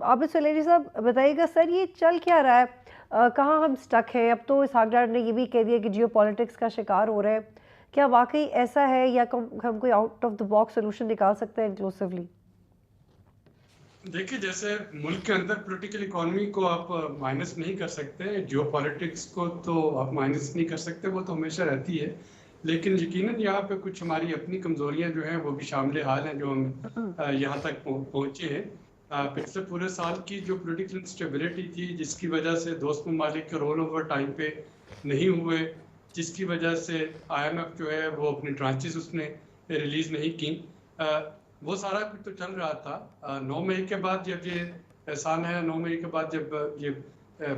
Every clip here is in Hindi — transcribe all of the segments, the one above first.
आबिद सुलेरी साहब बताइएगा सर, ये चल क्या रहा है? कहाँ हम स्टक हैं? अब तो इसहाक डार ने ये भी कह दिया कि जियो पॉलिटिक्स का शिकार हो रहे हैं। क्या वाकई ऐसा है या हम कोई out of the box solution निकाल सकते हैं इंक्लूसिवली? देखिए, जैसे मुल्क के अंदर पॉलिटिकल इकोनॉमी को आप माइनस नहीं कर सकते, जियो पॉलिटिक्स को तो आप माइनस नहीं कर सकते, वो तो हमेशा रहती है। लेकिन यकीनन यहाँ पे कुछ हमारी अपनी कमजोरियां जो हैं वो भी शामिल हाल हैं, जो हम यहाँ तक पहुँचे हैं। पिछले पूरे साल की जो पॉलिटिकल इंस्टेबिलिटी थी, जिसकी वजह से दोस्त ममालिक के रोल ओवर टाइम पे नहीं हुए, जिसकी वजह से IMF जो है वो अपनी ट्रांचेस उसने रिलीज नहीं की, वो सारा कुछ तो चल रहा था। 9 मई के बाद जब ये एहसान है, 9 मई के बाद जब ये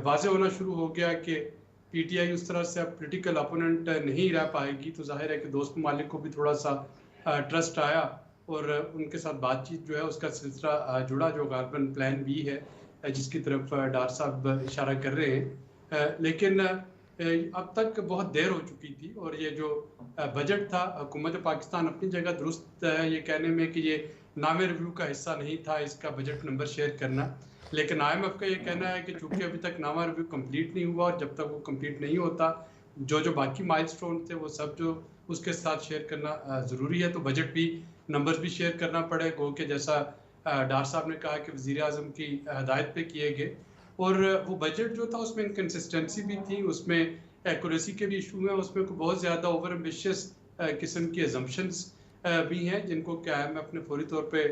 वाज़ेह होना शुरू हो गया कि PTI उस तरह से अब पॉलिटिकल अपोनेंट नहीं रह पाएगी, तो जाहिर है कि दोस्त ममालिक को भी थोड़ा सा ट्रस्ट आया और उनके साथ बातचीत जो है उसका सिलसिला जुड़ा, जो गार्बन प्लान भी है जिसकी तरफ डार साहब इशारा कर रहे हैं। लेकिन अब तक बहुत देर हो चुकी थी और ये जो बजट था, हुकूमत पाकिस्तान अपनी जगह दुरुस्त है ये कहने में कि ये नामे रिव्यू का हिस्सा नहीं था इसका बजट नंबर शेयर करना। लेकिन IMF का ये कहना है कि चूंकि अभी तक नामा रिव्यू कंप्लीट नहीं हुआ और जब तक वो कंप्लीट नहीं होता, जो जो बाकी माइलस्टोन थे वो सब जो उसके साथ शेयर करना ज़रूरी है, तो बजट भी नंबर्स भी शेयर करना पड़े। गो के जैसा डार साहब ने कहा कि वज़ीर आज़म की हदायत पे किए गए, और वो बजट जो था उसमें इनकन्सिस्टेंसी भी थी, उसमें एक्यूरेसी के भी इशू हैं, उसमें बहुत ज़्यादा ओवर एम्बिशियस किस्म की एजम्पशंस भी हैं जिनको क्या है मैं अपने फौरी तौर पे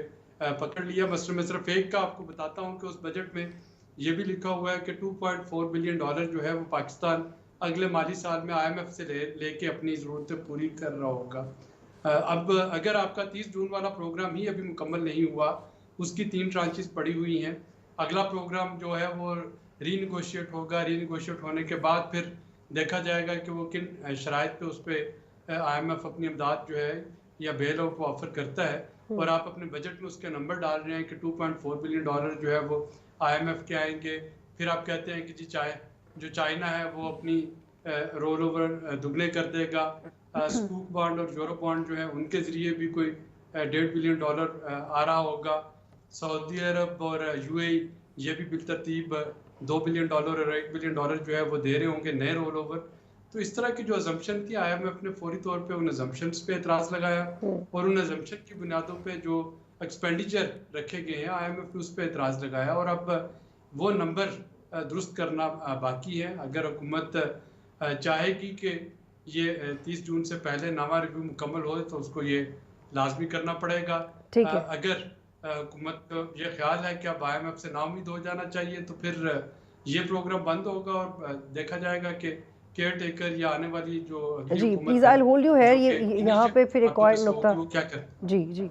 पकड़ लिया। मसलन मैं सिर्फ एक का आपको बताता हूँ कि उस बजट में ये भी लिखा हुआ है कि $2.4 बिलियन जो है वो पाकिस्तान अगले माली साल में IMF से लेके अपनी ज़रूरतें पूरी कर रहा होगा। अब अगर आपका 30 जून वाला प्रोग्राम ही अभी मुकम्मल नहीं हुआ, उसकी 3 ट्रांचेस पड़ी हुई हैं, अगला प्रोग्राम जो है वो रीनिगोशिएट होगा, रीनिगोशिएट होने के बाद फिर देखा जाएगा कि वो किन शराइत पे उस पर IMF अपनी इमदाद जो है या बेल आउट ऑफर करता है। और आप अपने बजट में उसके नंबर डाल रहे हैं कि $2.4 बिलियन जो है वो IMF के आएंगे। फिर आप कहते हैं कि जी जो चाइना है वो अपनी रोल ओवर दुगने कर देगा। स्कूक बॉन्ड और यूरो बॉन्ड जो है उनके ज़रिए भी कोई $1.5 बिलियन आ रहा होगा। सऊदी अरब और UAE ये भी बिलतरतीब $2 बिलियन और $1 बिलियन जो है वो दे रहे होंगे नए रोल ओवर। तो इस तरह की जो अजम्पशन थी, IMF ने फौरी तौर पे उन अजम्पशंस पे एतराज़ लगाया और उन अजम्पशन की बुनियादों पे जो एक्सपेंडिचर रखे गए हैं IMF ने उस पर एतराज़ लगाया, और अब वो नंबर दुरुस्त करना बाकी है। अगर हुकूमत चाहेगी कि ये 30 जून से पहले नामा रिव्यू मुकम्मल हो तो उसको ये लाजमी करना पड़ेगा। ठीक है। अगर हुकूमत को ये ख्याल है कि अब IMF से नाउम्मीद हो जाना चाहिए, तो फिर ये प्रोग्राम बंद होगा और देखा जाएगा कि केयर टेकर या आने वाली जो अगली जी हुकूमत प्लीज़, आई है विल होल्ड यू हियर। जो ये कि यहाँ पे फिर एक और आपस नुक्ता। होगी, वो क्या करती है। जी जी।